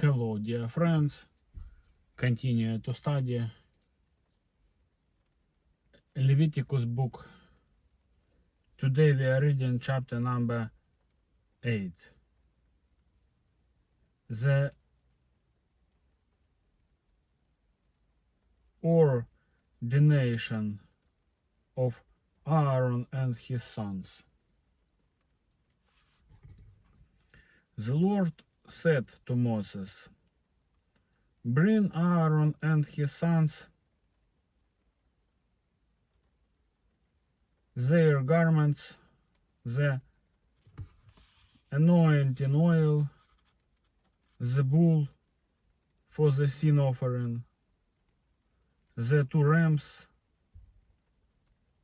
Hello, dear friends. Continue to study Leviticus book. Today we are reading chapter number 8. The ordination of Aaron and his sons. The Lord said to Moses, "Bring Aaron and his sons their garments, the anointing oil, the bull for the sin offering, the 2 rams,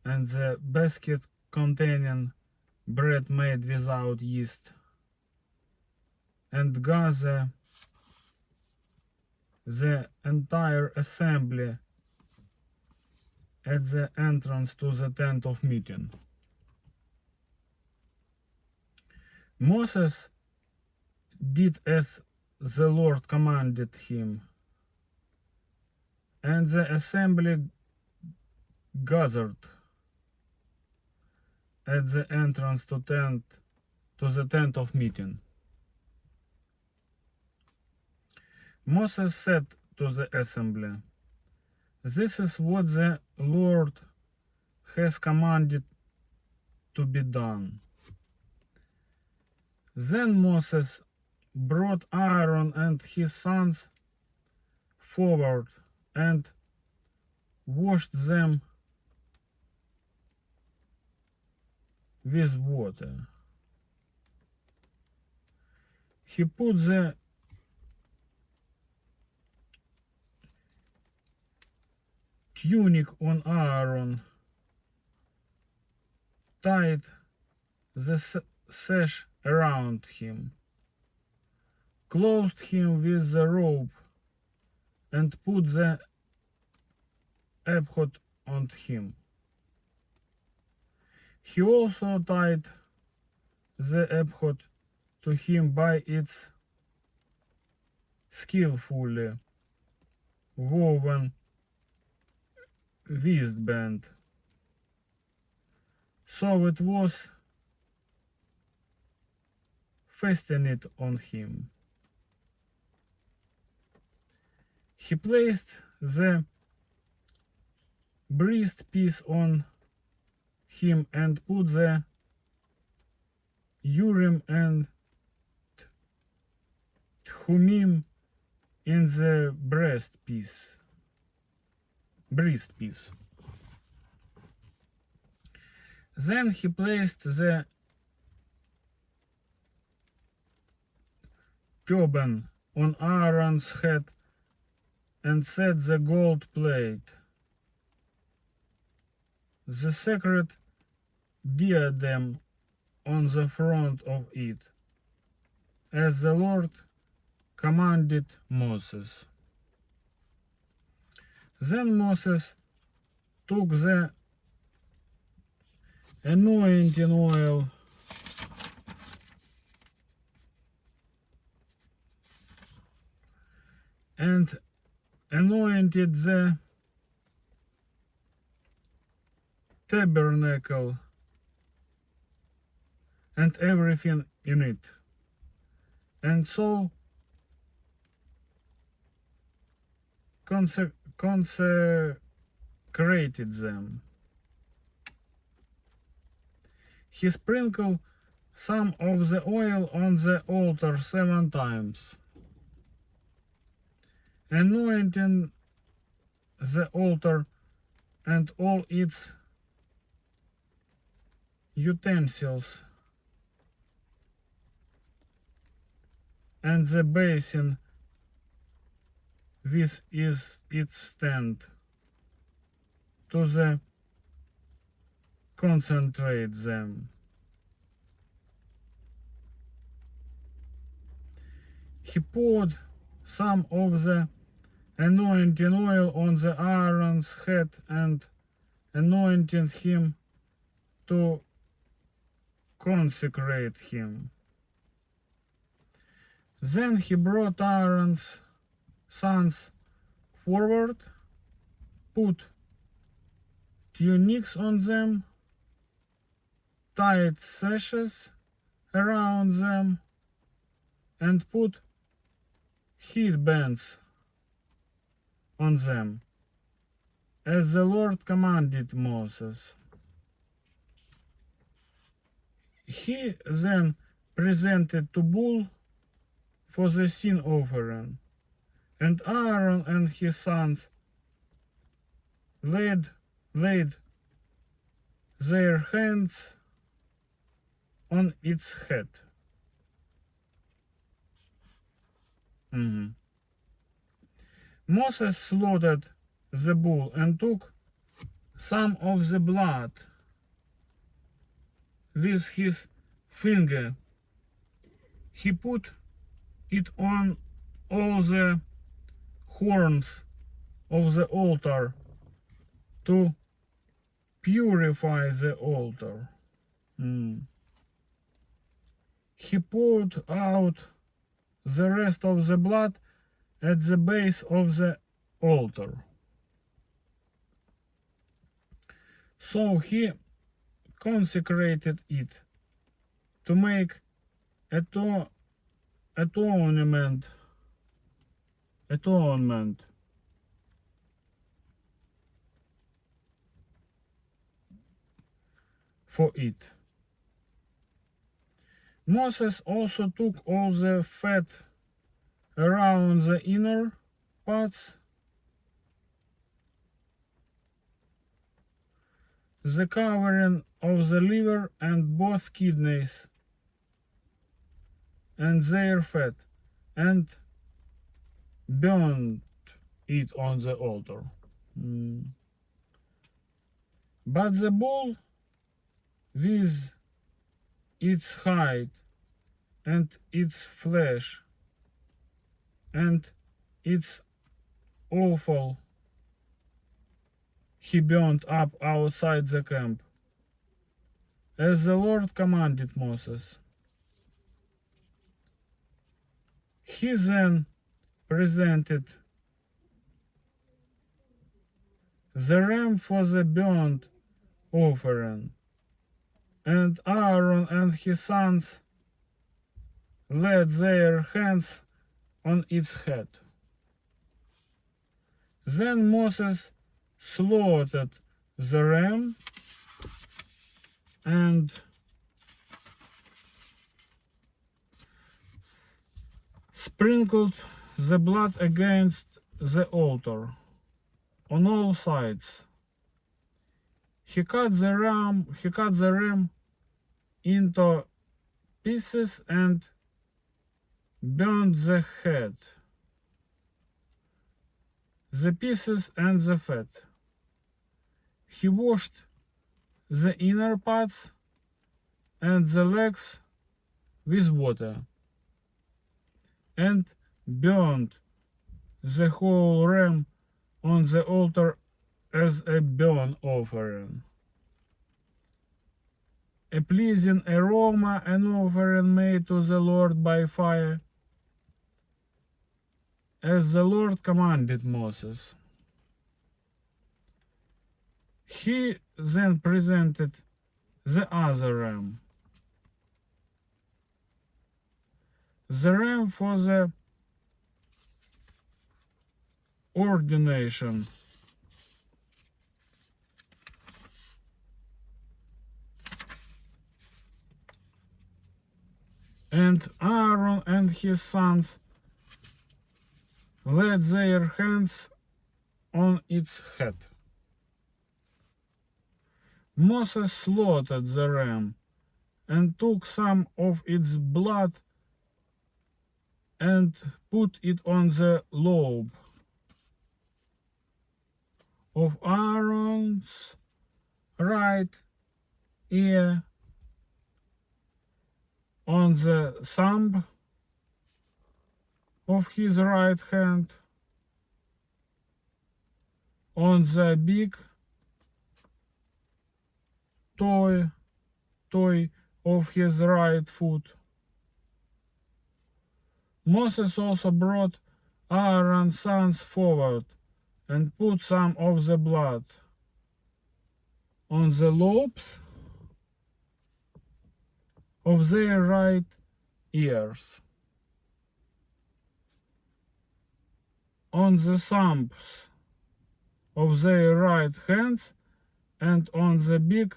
and the basket containing bread made without yeast, and gather the entire assembly at the entrance to the tent of meeting." Moses did as the Lord commanded him, and the assembly gathered at the entrance to the tent of meeting. Moses said to the assembly, "This is what the Lord has commanded to be done." Then Moses brought Aaron and his sons forward and washed them with water. He put the tunic on Aaron, tied the sash around him, clothed him with the robe, and put the ephod on him. He also tied the ephod to him by its skillfully woven waistband, so it was fastened on him. He placed the breastpiece on him and put the Urim and Thummim in the breastpiece. Then he placed the turban on Aaron's head and set the gold plate, the sacred diadem, on the front of it, as the Lord commanded Moses. Then Moses took the anointing oil and anointed the tabernacle and everything in it, and so consecrated them. He sprinkled some of the oil on the altar 7 times, anointing the altar and all its utensils, and the basin with its stand, to concentrate them. He poured some of the anointing oil on the Aaron's head and anointed him to consecrate him. Then he brought Aaron's sons forward, put tunics on them, tied sashes around them, and put headbands on them, as the Lord commanded Moses. He then presented the bull for the sin offering, and Aaron and his sons laid their hands on its head. Moses slaughtered the bull and took some of the blood with his finger. He put it on all the horns of the altar to purify the altar. He poured out the rest of the blood at the base of the altar. So he consecrated it to make atonement for it. Moses also took all the fat around the inner parts, the covering of the liver and both kidneys and their fat, and burned it on the altar. But the bull with its hide and its flesh and its offal he burned up outside the camp, as the Lord commanded Moses. He then presented the ram for the burnt offering, and Aaron and his sons laid their hands on its head. Then Moses slaughtered the ram and sprinkled the blood against the altar on all sides. He cut the ram into pieces and burned the head, the pieces and the fat. He washed the inner parts and the legs with water, and burned the whole ram on the altar as a burnt offering, a pleasing aroma, an offering made to the Lord by fire, as the Lord commanded Moses. He then presented the other ram, the ram for the ordination, and Aaron and his sons laid their hands on its head. Moses slaughtered the ram and took some of its blood and put it on the lobe of Aaron's right ear, on the thumb of his right hand, on the big toe of his right foot. Moses also brought Aaron's sons forward and put some of the blood on the lobes of their right ears, on the thumbs of their right hands, and on the big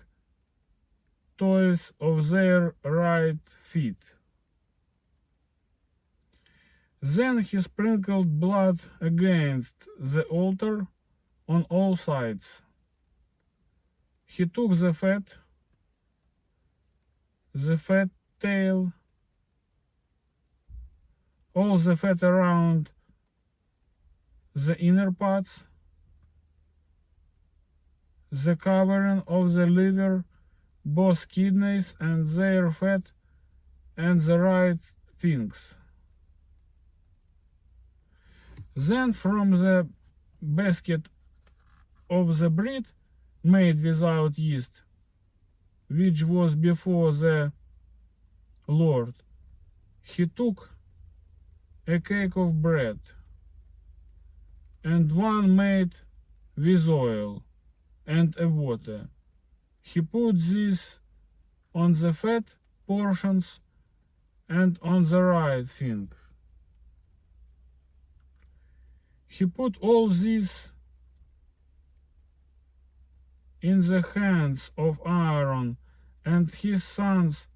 toes of their right feet. Then he sprinkled blood against the altar on all sides. He took the fat tail, all the fat around the inner parts, the covering of the liver, both kidneys and their fat, and the right things. Then from the basket of the bread made without yeast, which was before the Lord, he took a cake of bread, and one made with oil and a water. He put this on the fat portions and on the right thing. He put all this in the hands of Aaron and his sons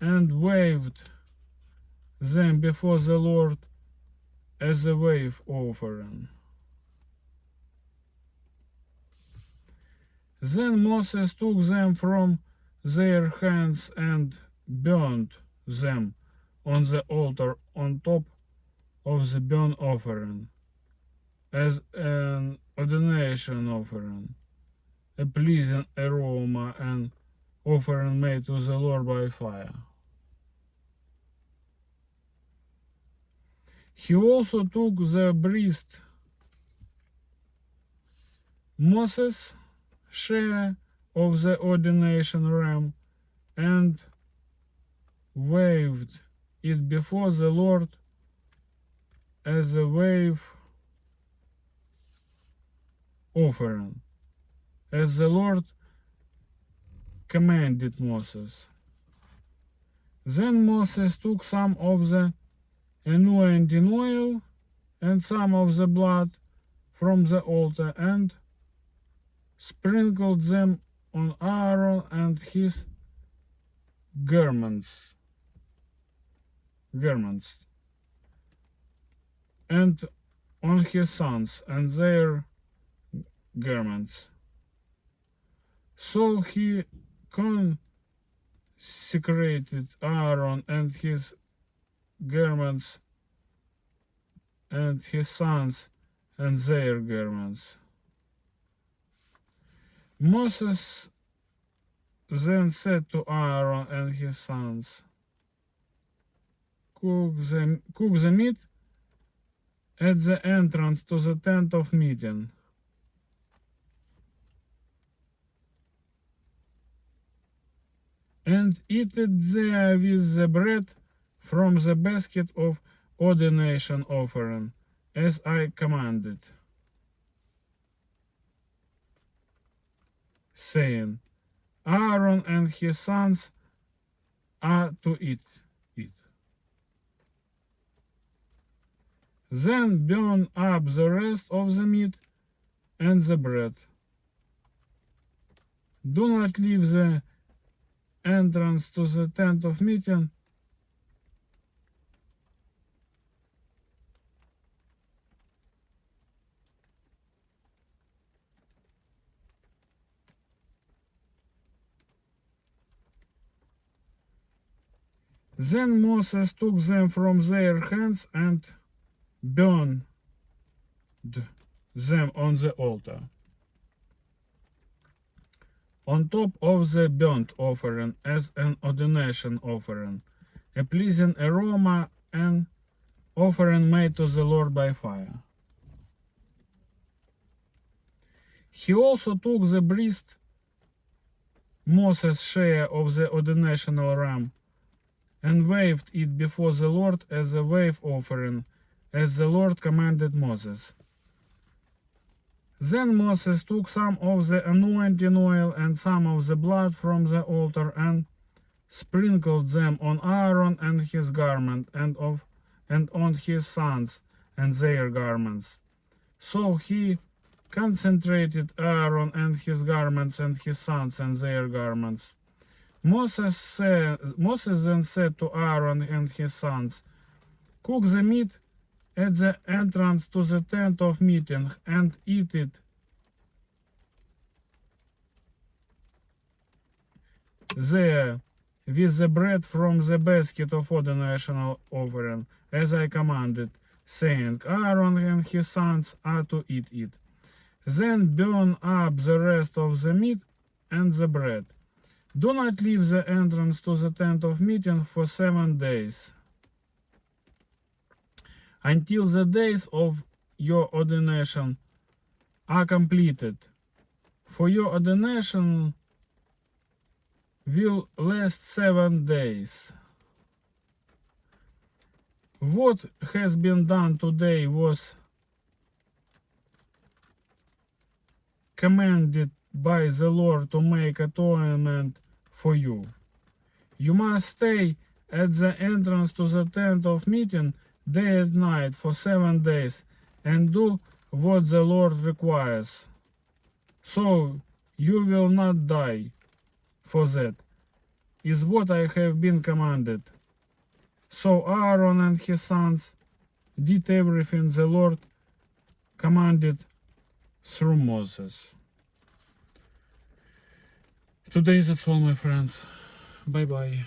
and waved them before the Lord as a wave offering. Then Moses took them from their hands and burned them on the altar on top of the burnt offering as an ordination offering, a pleasing aroma, and offering made to the Lord by fire. He also took the priest Moses' share of the ordination ram and waved it before the Lord as a wave offering, as the Lord commanded Moses. Then Moses took some of the anointing oil and some of the blood from the altar and sprinkled them on Aaron and his garments, and on his sons and their garments. So he consecrated Aaron and his garments and his sons and their garments. Moses then said to Aaron and his sons, cook the meat at the entrance to the tent of meeting. And eat it there with the bread from the basket of ordination offering, as I commanded, saying, Aaron and his sons are to eat it. Then burn up the rest of the meat and the bread. Do not leave the entrance to the tent of meeting Then Moses took them from their hands and burned them on the altar, on top of the burnt offering as an ordination offering, a pleasing aroma, and offering made to the Lord by fire. He also took the priest Moses' share of the ordinational ram and waved it before the Lord as a wave offering, as the Lord commanded Moses. Then Moses took some of the anointing oil and some of the blood from the altar and sprinkled them on Aaron and his garment and on his sons and their garments. So he consecrated Aaron and his garments and his sons and their garments. Moses then said to Aaron and his sons, "Cook the meat at the entrance to the tent of meeting and eat it there with the bread from the basket of ordination offering, as I commanded, saying, Aaron and his sons are to eat it. Then burn up the rest of the meat and the bread. Do not leave the entrance to the tent of meeting for 7 days, until the days of your ordination are completed. For your ordination will last 7 days. What has been done today was commanded by the Lord to make atonement for you. You must stay at the entrance to the tent of meeting day and night for 7 days and do what the Lord requires, so you will not die. For that is what I have been commanded. So Aaron and his sons did everything the Lord commanded through Moses. Today that's all, my friends. Bye bye.